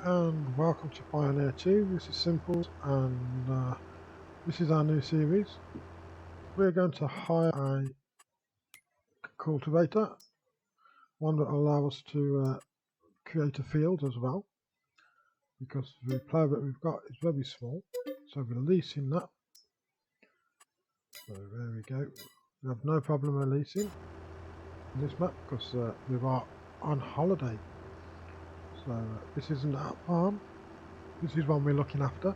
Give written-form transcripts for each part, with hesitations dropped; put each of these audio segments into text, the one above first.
and welcome to Pioneer 2. This is Simplez, and this is our new series. We're going to hire a cultivator, one that will allow us to create a field as well, because the player that we've got is very small, so we're leasing that. So there we go. We have no problem releasing this map because we are on holiday. So this isn't our farm, this is one we're looking after,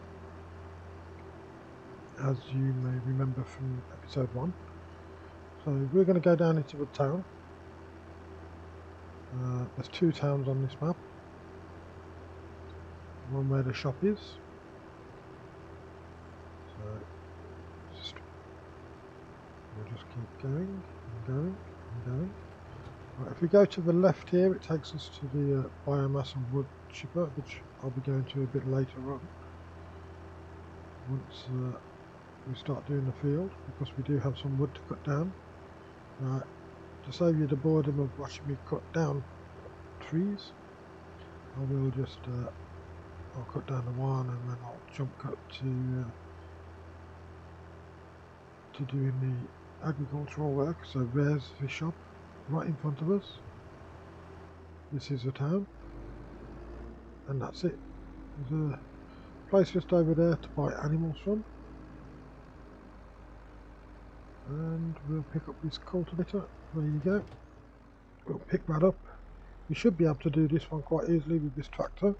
as you may remember from episode 1. So we're going to go down into the town. There's 2 towns on this map. One where the shop is. So we'll just keep going and going and going. Right, if we go to the left here, it takes us to the biomass and wood chipper, which I'll be going to a bit later on. Once we start doing the field, because we do have some wood to cut down. To save you the boredom of watching me cut down trees, I will just I'll cut down the one and then I'll jump cut to doing the agricultural work. So there's the shop right in front of us. This is the town, and that's it. There's a place just over there to buy animals from, and we'll pick up this cultivator. There you go. We'll pick that up. We should be able to do this one quite easily with this tractor,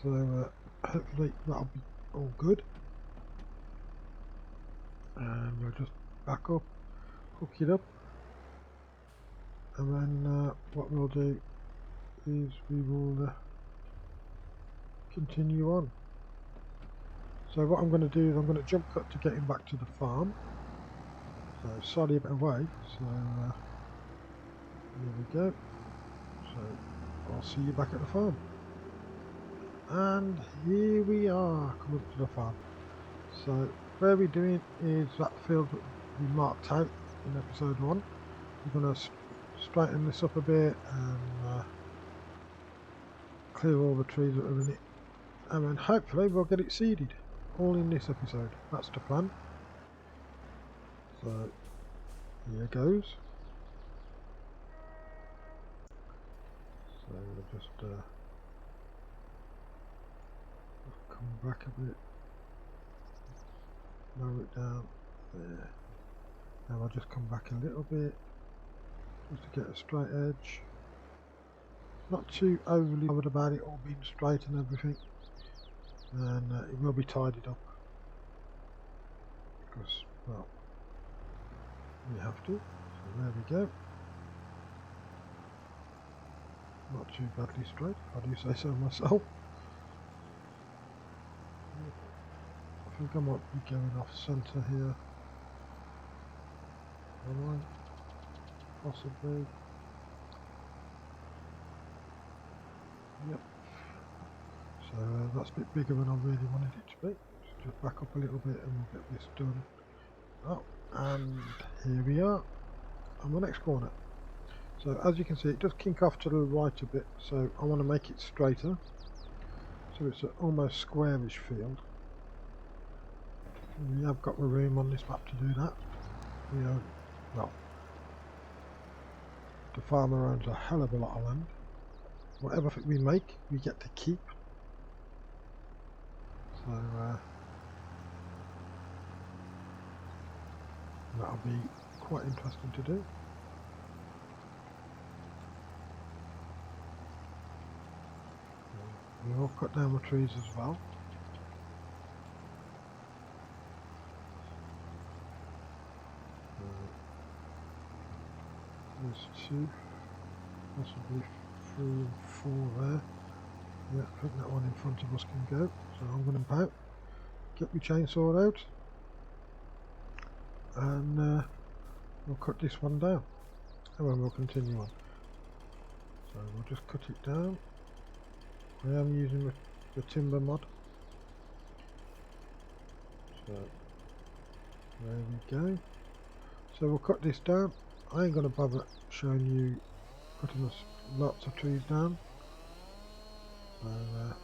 so hopefully that'll be all good. And we'll just back up, hook it up, and then what we'll do is we will continue on. So what I'm going to do is I'm going to jump cut to getting back to the farm. So slightly a bit away, so there we go. So I'll see you back at the farm. And here we are, coming up to the farm. So where we're doing is that field that we marked out in episode 1. We're going to straighten this up a bit and clear all the trees that are in it, and then hopefully we'll get it seeded all in this episode. That's the plan. So here goes. So we'll just come back a bit, lower it down there. Now I'll just come back a little bit just to get a straight edge. Not too overly bothered about it all being straight and everything, and it will be tidied up because, well, we have to. So there we go. Not too badly straight, if I do say so myself. I think I might be going off centre here. Am I? Possibly. Yep. So that's a bit bigger than I really wanted it to be. Just back up a little bit and we'll get this done. Oh, and here we are on the next corner. So as you can see, it does kink off to the right a bit, so I want to make it straighter, so it's an almost squarish field. We have got the room on this map to do that. We own, well, the farmer owns a hell of a lot of land. Whatever we make, we get to keep. So that'll be quite interesting to do. We'll cut down the trees as well. There's 2, possibly 3 and 4 there. Yeah, I think that one in front of us can go. So I'm going to pump out, get my chainsaw out, and we'll cut this one down, and then we'll continue on. So we'll just cut it down. I am using the timber mod. So there we go. So we'll cut this down. I ain't going to bother showing you cutting us lots of trees down. So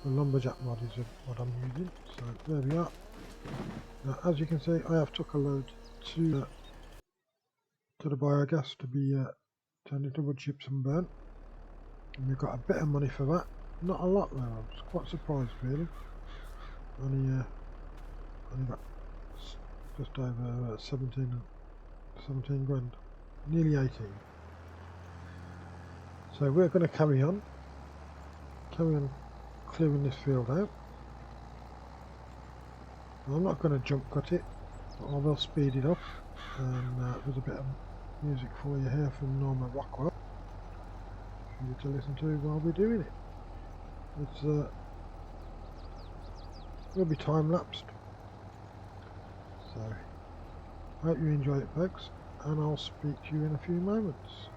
the lumberjack mod is what I'm using. So there we are. Now, as you can see, I have took a load to the biogas to be turned into wood chips and burnt, and we got a bit of money for that. Not a lot though. I was quite surprised really. Only got just over 17 grand, nearly 18. So we're going to carry on clearing this field out. I'm not going to jump cut it, but I will speed it up, and there's a bit of music for you here from Norman Rockwell for you to listen to while we're doing it. It's will be time lapsed, so I hope you enjoy it folks, and I'll speak to you in a few moments.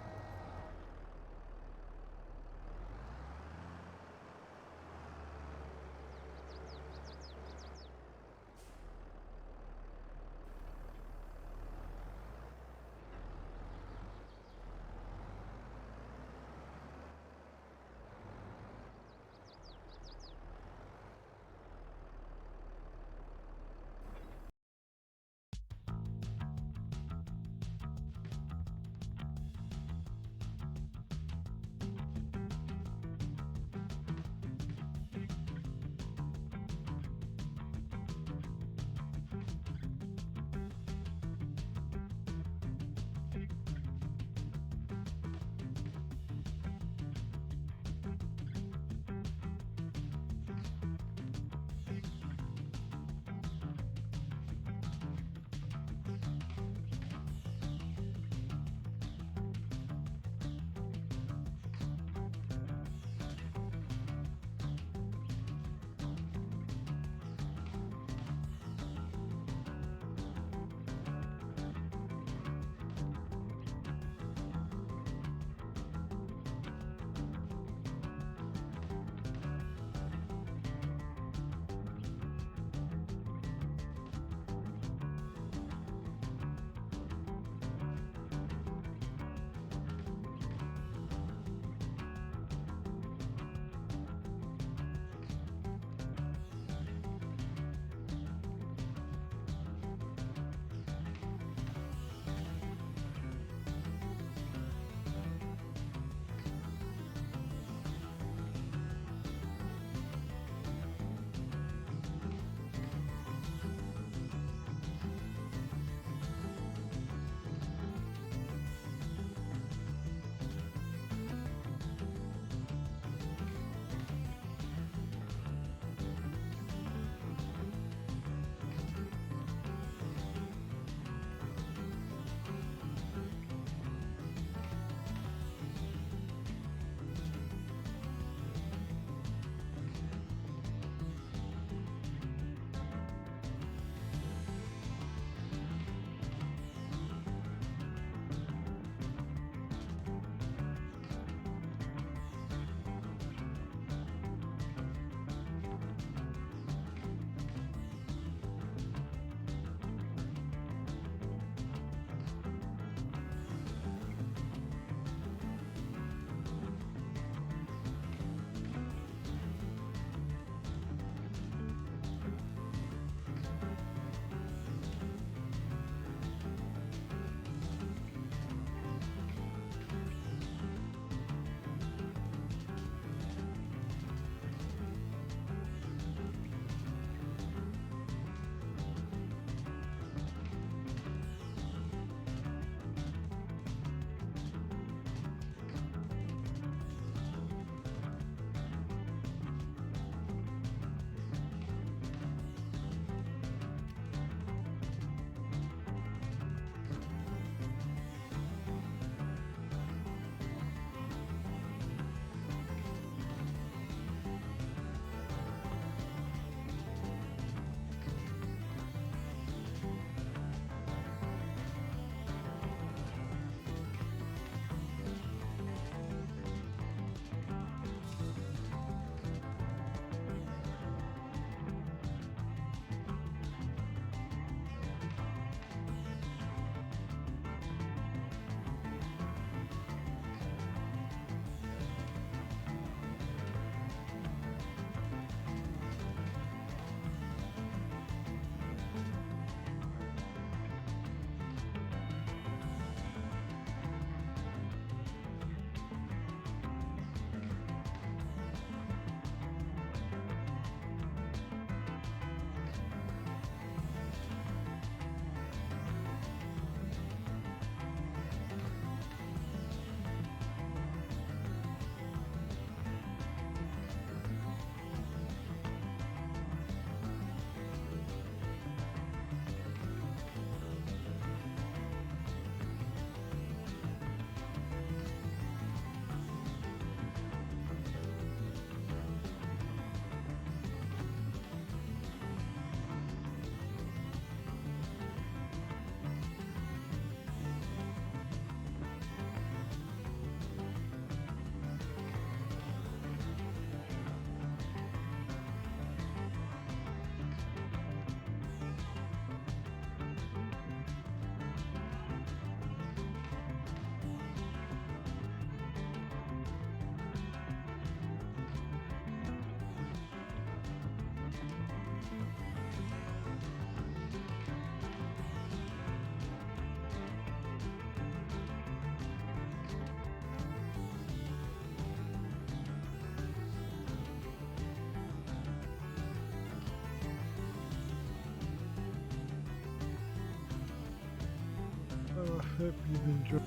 Hope you've enjoyed.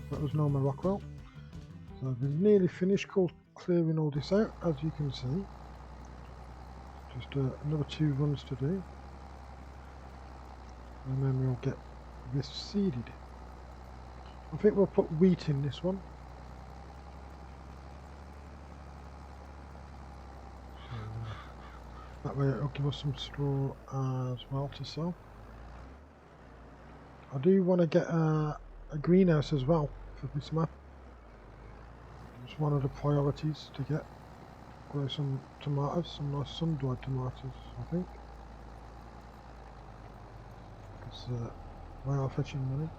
That was normal Rockwell. So we've nearly finished clearing all this out, as you can see. Just another 2 runs to do, and then we'll get this seeded. I think we'll put wheat in this one. So, that way it'll give us some straw as well to sell. I do want to get a greenhouse as well for this map. It's one of the priorities to get. Grow some tomatoes, some nice sun-dried tomatoes, I think. Because they are fetching money.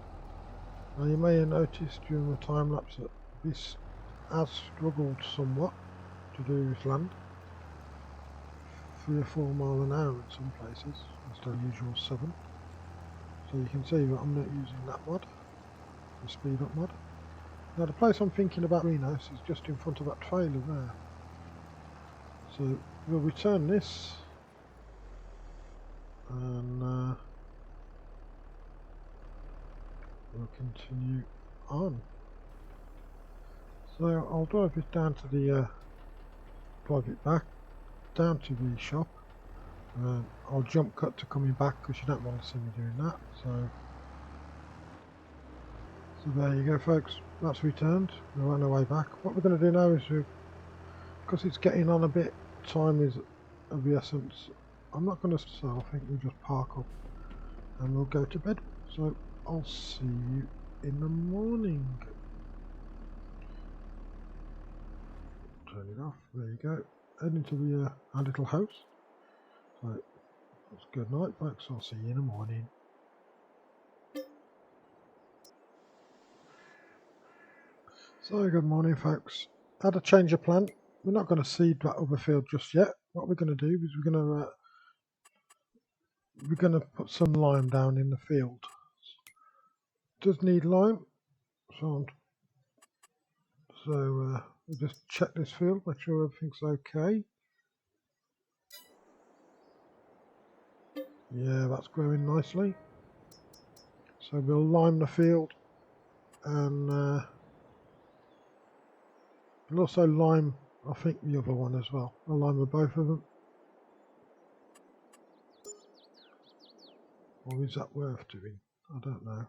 Now you may have noticed during the time lapse that this has struggled somewhat to do with land. 3 or 4 miles an hour in some places, instead of usual 7. So you can see that I'm not using that mod, the speed up mod. Now the place I'm thinking about greenhouse is just in front of that trailer there. So we'll return this and we'll continue on. So I'll drive this down to the drive it back down to the shop. I'll jump cut to coming back because you don't want to see me doing that. So there you go, folks. That's returned. We're on our way back. What we're going to do now is, because it's getting on a bit, time is of the essence. I'm not going to sell. I think we'll just park up and we'll go to bed. So I'll see you in the morning. Turn it off. There you go. Head into the our little house. So that's good night, folks. I'll see you in the morning. So good morning, folks. Had a change of plan. We're not going to seed that other field just yet. What we're going to do is we're going to put some lime down in the field. It does need lime, so we'll just check this field, make sure everything's okay. Yeah, that's growing nicely. So we'll lime the field, and we'll also lime, I think, the other one as well. I'll lime with both of them. Or is that worth doing? I don't know.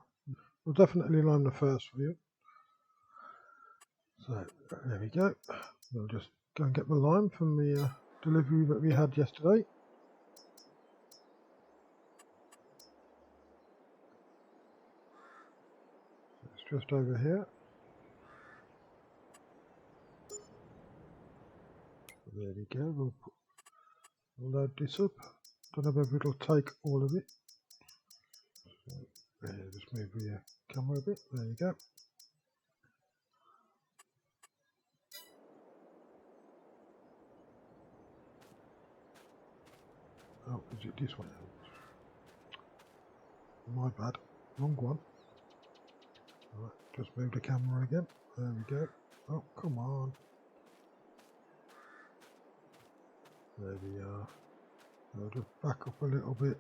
We'll definitely lime the first field. So there we go. We'll just go and get the lime from the delivery that we had yesterday. It's just over here. There we go. We'll load this up. Don't know whether it'll take all of it. So, there, just move the camera a bit. There you go. Oh, is it this one? My bad. Wrong one. Right, just move the camera again. There we go. Oh, come on. There we are. I'll just back up a little bit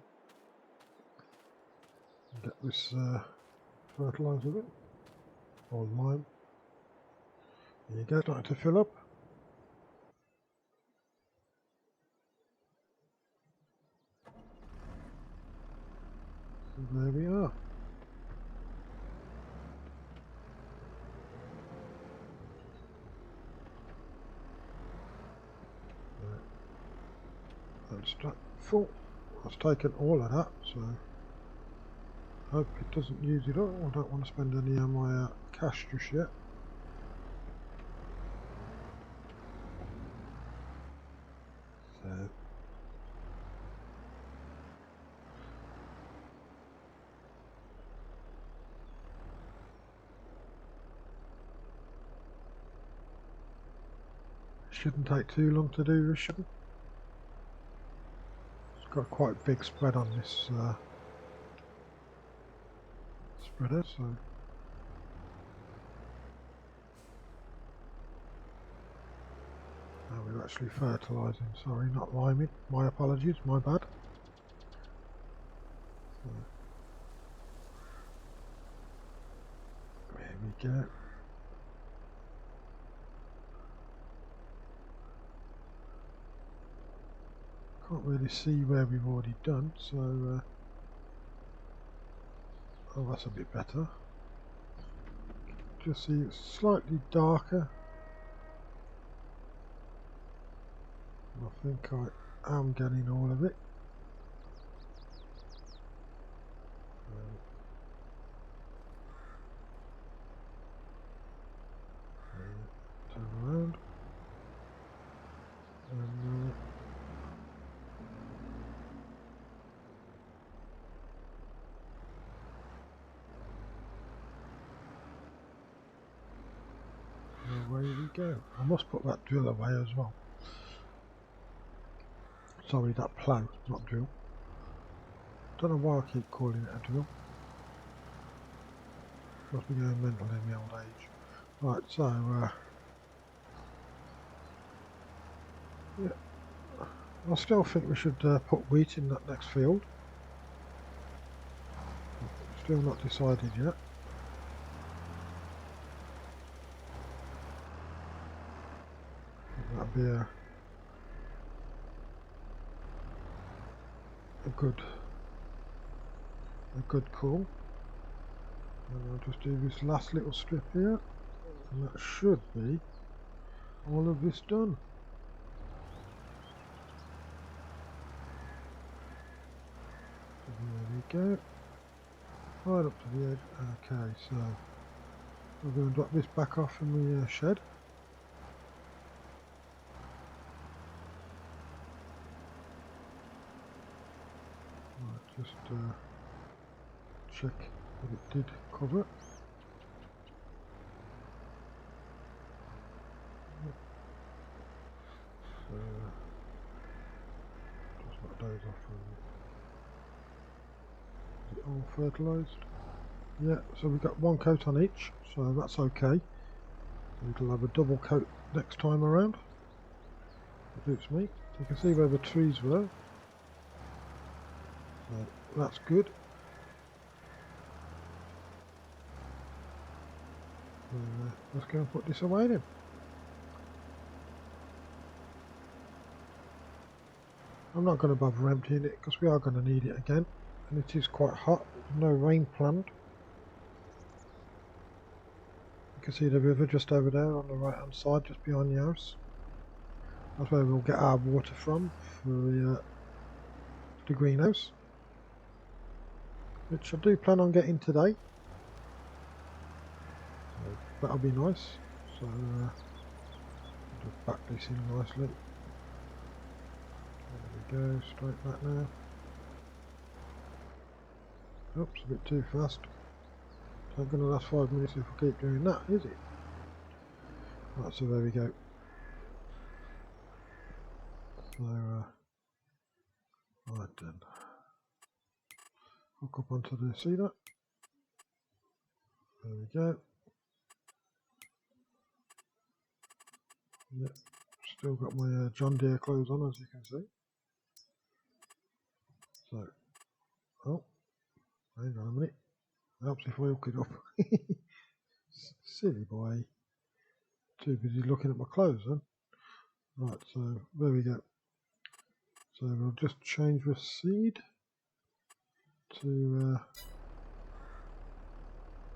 and get this fertilizer in, or lime. There you go, starting to fill up. So there we are. That's full. I've taken all of that, so hope it doesn't use it all. I don't want to spend any of my cash just yet. So shouldn't take too long to do this, shouldn't. It's got quite a big spread on this spreader, so now we're actually fertilizing. Sorry, not liming. My apologies, my bad. So go. Can't really see where we've already done, so oh, that's a bit better. Just see it's slightly darker. I think I am getting all of it. Turn around. And away we go. I must put that drill away as well. Sorry, that plough, not drill. Don't know why I keep calling it a drill. Must be going mental in the old age. Right, so yeah, I still think we should put wheat in that next field. Still not decided yet. That'd be a good call. And I'll just do this last little strip here, and that should be all of this done. There we go. Right up to the edge. Okay, so we're going to drop this back off in the shed. Right, just check that it did cover it. So just knock those off. Is it all fertilised? Yeah, so we've got one coat on each, so that's okay. So it'll have a double coat next time around. It suits me. So you can see where the trees were. So that's good. Let's go and put this away then. I'm not going to bother emptying it because we are going to need it again, and it is quite hot. There's no rain planned. You can see the river just over there on the right hand side, just behind the house. That's where we'll get our water from for the greenhouse, which I do plan on getting today. So that'll be nice. So just back this in nicely. There we go, straight back now. Oops, a bit too fast. It's not going to last 5 minutes if I keep doing that, is it? Right, so there we go. So, right then. Hook up onto the cedar. There we go. Yep, still got my John Deere clothes on, as you can see. So, oh, hang on a minute. Helps if I hook it up. Silly boy. Too busy looking at my clothes then. Right, so there we go. So we'll just change the seed to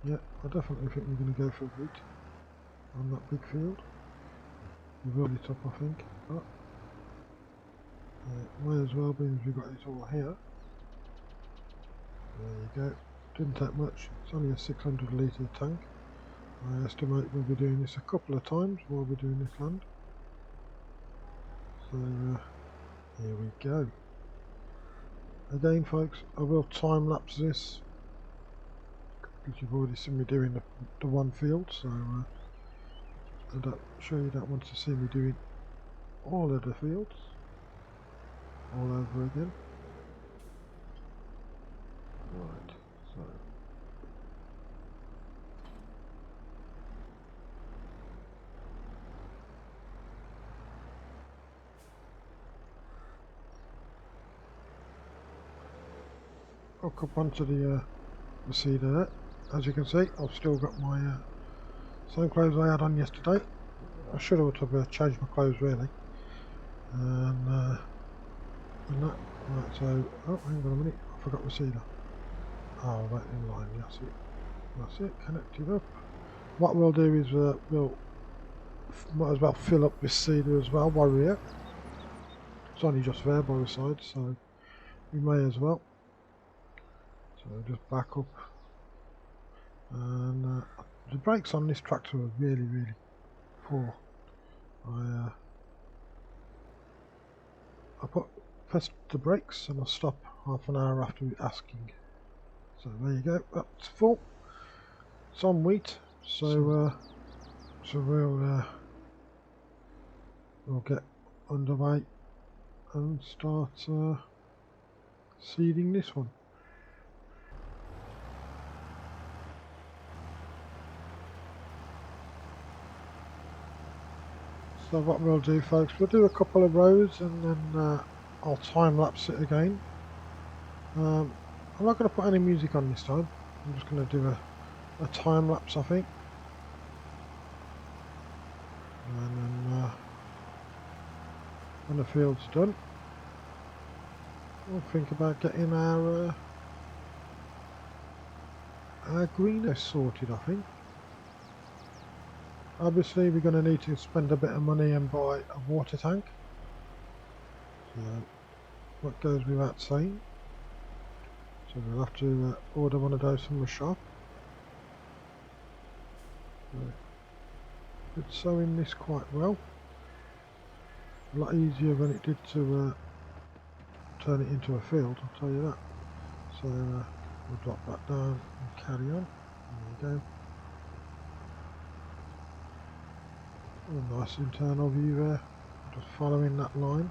yeah, I definitely think we're going to go for wheat on that big field. We've already top, I think. Oh. May as well, being as we've got it all here. There you go. Didn't take much. It's only a 600 litre tank. I estimate we'll be doing this a couple of times while we're doing this land. So here we go. Again, folks, I will time lapse this because you've already seen me doing the one field, so I'm sure you don't want to see me doing all of the fields all over again. Right, so hook up onto the seed there. As you can see, I've still got my Same clothes I had on yesterday. I should have changed my clothes really. And that. Right, so, oh, hang on a minute, I forgot the seeder. Oh, right in line, that's it, connect it up. What we'll do is we'll might as well fill up this seeder as well while we're here. It's only just there by the side, so we may as well. So just back up. And the brakes on this tractor are really, really poor. I press the brakes and I'll stop half an hour after asking. So there you go, that's full. It's on wheat, so we'll get underway and start seeding this one. So what we'll do, folks, we'll do a couple of rows and then I'll time lapse it again. I'm not going to put any music on this time. I'm just going to do a time lapse, I think. And then when the field's done, we'll think about getting our greenhouse sorted, I think. Obviously we're going to need to spend a bit of money and buy a water tank. So what goes without saying. So we'll have to order one of those from the shop. It's sewing this quite well. A lot easier than it did to turn it into a field, I'll tell you that. So we'll drop that down and carry on. There you go. A nice internal view there, just following that line.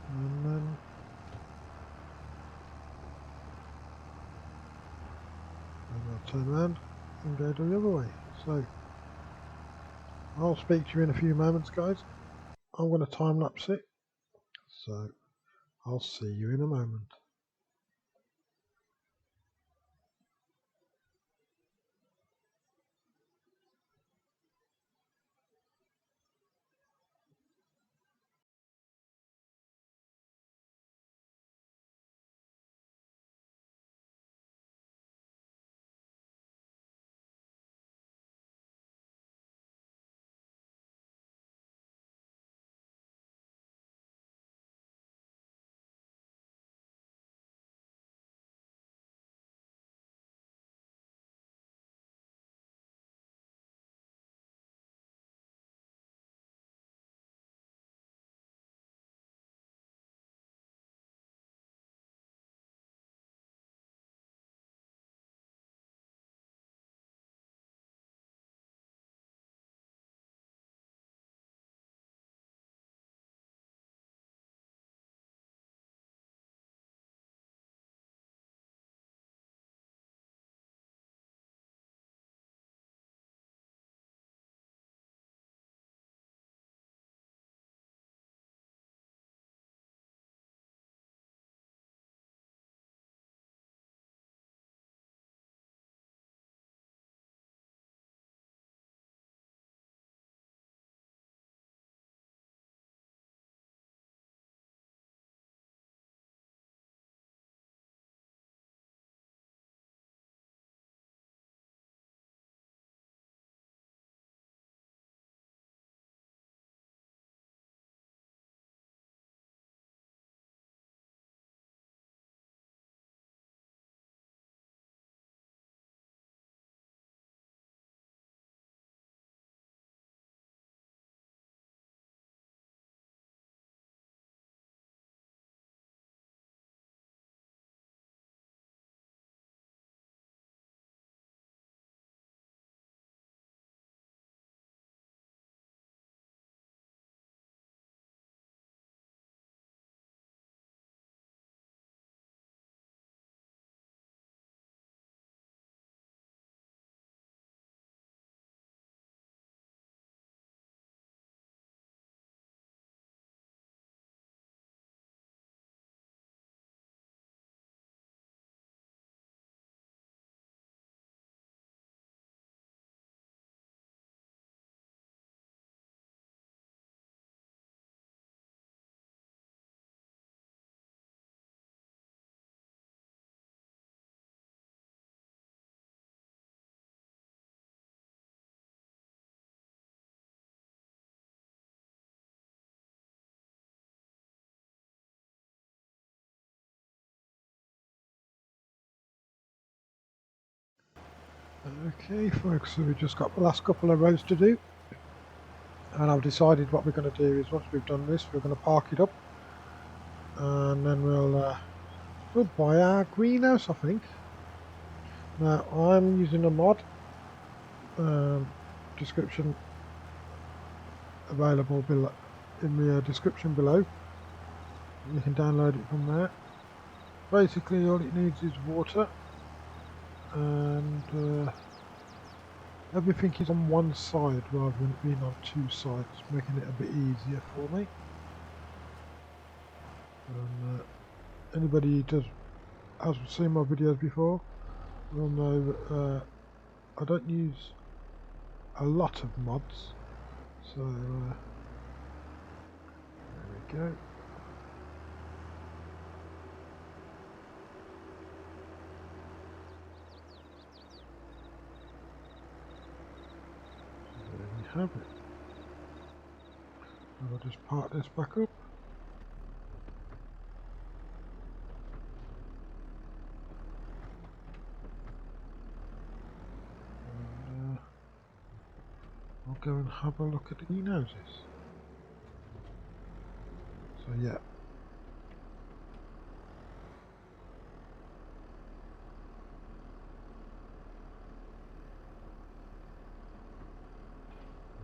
And then I'll turn around and go the other way. So I'll speak to you in a few moments, guys. I'm going to time lapse it, so I'll see you in a moment. Okay folks, so we've just got the last couple of rows to do, and I've decided what we're going to do is once we've done this we're going to park it up and then we'll buy our greenhouse, I think. Now I'm using a mod, description available below, in the description below. You can download it from there. Basically all it needs is water, and everything is on one side rather than it being on two sides, making it a bit easier for me. And anybody who has seen my videos before will know that I don't use a lot of mods, so there we go. There we have it. And I'll just park this back up. And I'll go and have a look at the greenhouses. So yeah.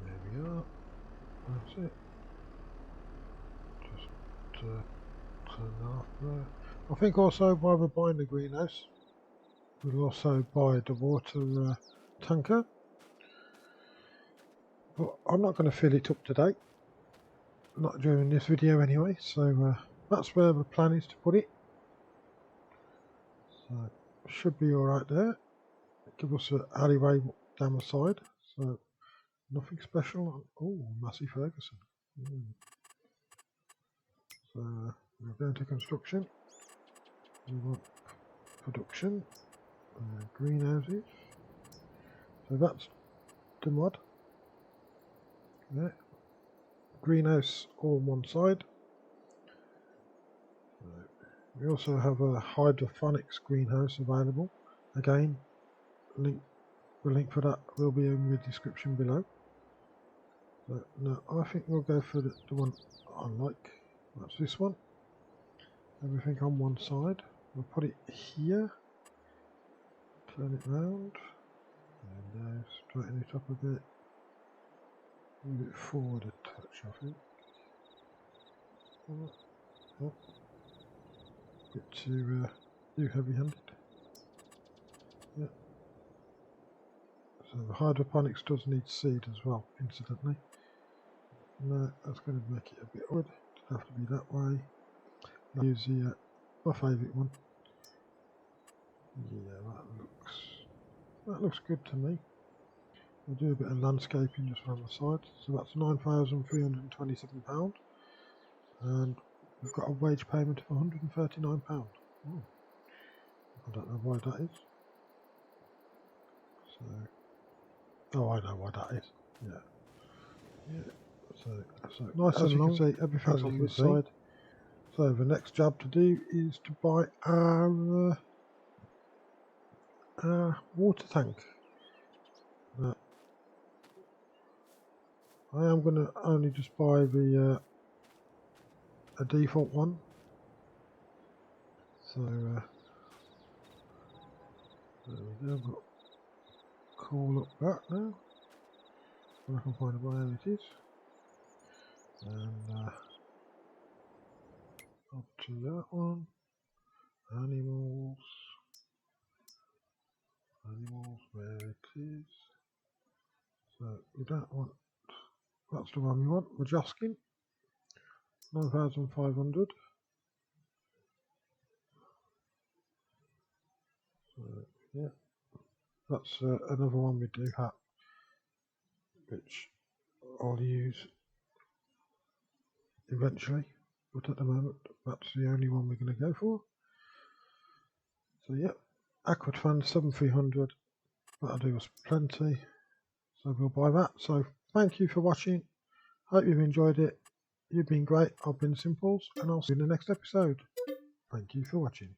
There we are. That's it. Just turn that off there. I think also while we're buying the greenhouse, we'll also buy the water tanker. But I'm not going to fill it up today. Not during this video anyway, so that's where the plan is to put it. So should be alright there. Give us an alleyway down the side, so nothing special. Oh, Massey Ferguson. So we're going to construction. We want production, greenhouses. So that's the mod. Yeah. Greenhouse all on one side. We also have a hydroponics greenhouse available. Again, the link for that will be in the description below. But no, I think we'll go for the one I like. That's this one. Everything on one side. We'll put it here. Turn it round. And straighten it up a bit. Move it forward a touch, I think. Oh. Bit too heavy-handed. Yeah. So the hydroponics does need seed as well, incidentally. No, that's going to make it a bit odd. It'll have to be that way. I'll use the my favourite one. Yeah, that looks good to me. We'll do a bit of landscaping just around the side. So that's £9,327, and we've got a wage payment of £139. Oh, I don't know why that is. So, oh, I know why that is. Yeah. So nice and long. See, everything's on this side. So the next job to do is to buy our water tank. Now, I am going to only just buy the a default one. So there we go. I've got call up that now. I can find where it is. And up to that one. Animals, where it is. So we don't want, that's the one we want, we're Jaskin, 9,500. So yeah, that's another one we do have, which I'll use eventually, but at the moment that's the only one we're going to go for. So yeah, Aquatran 7300, that'll do us plenty, so we'll buy that. So thank you for watching, hope you've enjoyed it. You've been great. I've been Simplez, and I'll see you in the next episode. Thank you for watching.